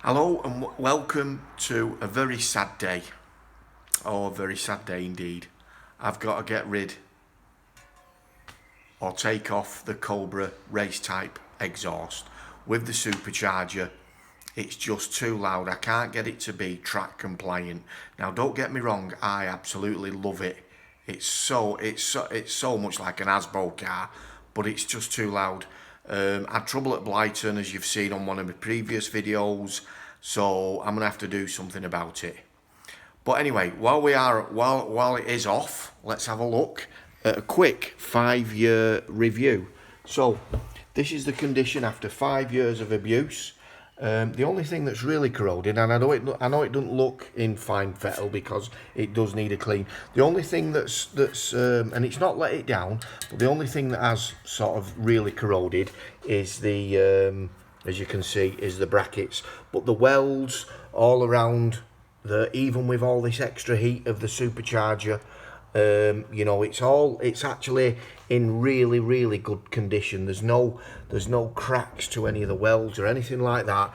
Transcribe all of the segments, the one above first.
Hello and welcome to a very sad day. Oh, a very sad day indeed. I've got to get rid or take off the Cobra race type exhaust with the supercharger. It's just too loud. I can't get it to be track compliant. Now, don't get me wrong, I absolutely love it. It's so much like an Asbo car, but it's just too loud. I had trouble at Blyton, as you've seen on one of my previous videos, so I'm gonna have to do something about it. But anyway, while it is off, let's have a look at a quick 5-year review. So this is the condition after 5 years of abuse. The only thing that's really corroded, and I know it doesn't look in fine fettle because it does need a clean. The only thing that's and it's not let it down, but the only thing that has sort of really corroded is the as you can see, is the brackets. But the welds all around, even with all this extra heat of the supercharger, you know, it's actually in really good condition. There's no cracks to any of the welds or anything like that.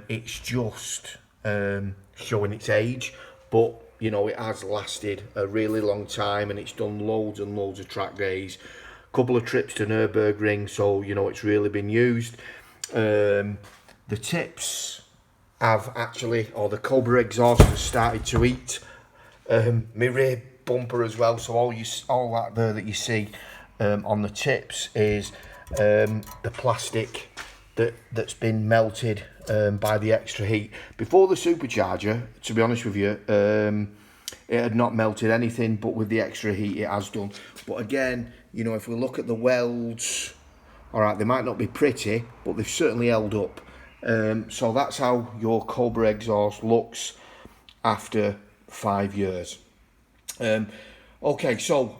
It's just showing its age, but you know, it has lasted a really long time and it's done loads and loads of track days, couple of trips to Nürburgring, so you know it's really been used. The tips have actually, or the Cobra exhaust has started to eat my rear bumper as well. So all that there that you see on the tips is the plastic that's been melted by the extra heat. Before the supercharger, to be honest with you, it had not melted anything, but with the extra heat it has done. But again, you know, if we look at the welds, all right, they might not be pretty, but they've certainly held up. So that's how your Cobra exhaust looks after 5 years. Okay, so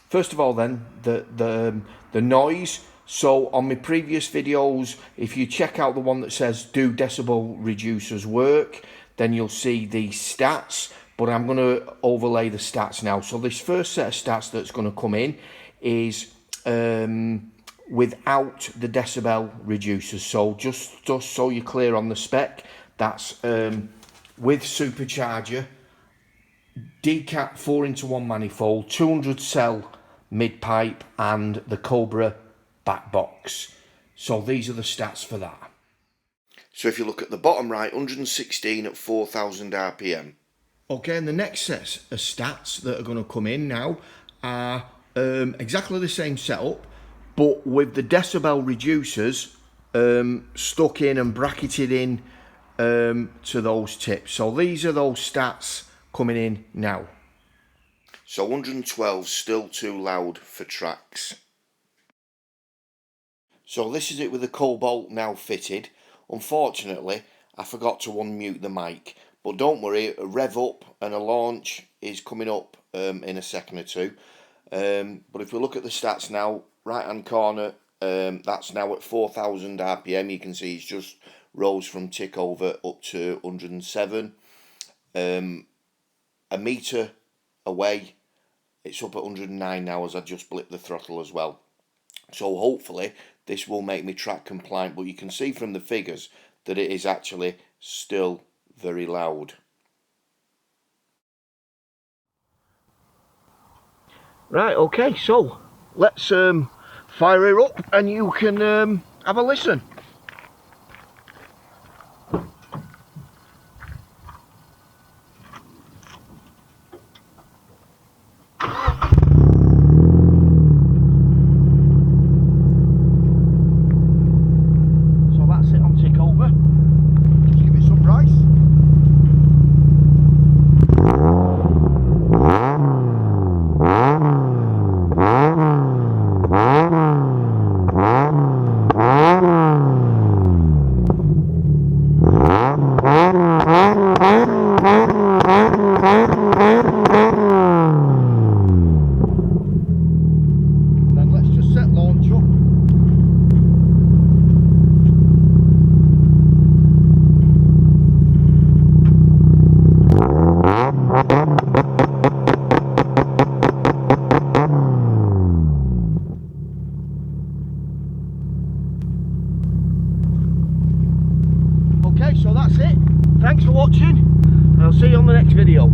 first of all then, the noise. So on my previous videos, if you check out the one that says do decibel reducers work, then you'll see the stats, but I'm going to overlay the stats now. So this first set of stats that's going to come in is without the decibel reducers. So just so you're clear on the spec, that's with supercharger, decat 4-into-1 manifold, 200 cell mid pipe, and the Cobra backbox. So these are the stats for that. So if you look at the bottom right, 116 at 4,000 RPM. Okay, and the next set of stats that are going to come in now are exactly the same setup, but with the decibel reducers stuck in and bracketed in to those tips. So these are those stats coming in now. So 112 still too loud for tracks. So this is it with the Cobalt now fitted. Unfortunately, I forgot to unmute the mic, but don't worry, a rev up and a launch is coming up in a second or two. But if we look at the stats now, right hand corner, that's now at 4,000 RPM. You can see it's just rose from tick over up to 107. A metre away, it's up at 109 now as I just blipped the throttle as well. So hopefully this will make me track compliant, but you can see from the figures that it is actually still very loud. Right, okay, so let's fire her up and you can have a listen. So that's it on tick over. Just give it some rise. Right, so that's it. Thanks for watching. I'll see you on the next video.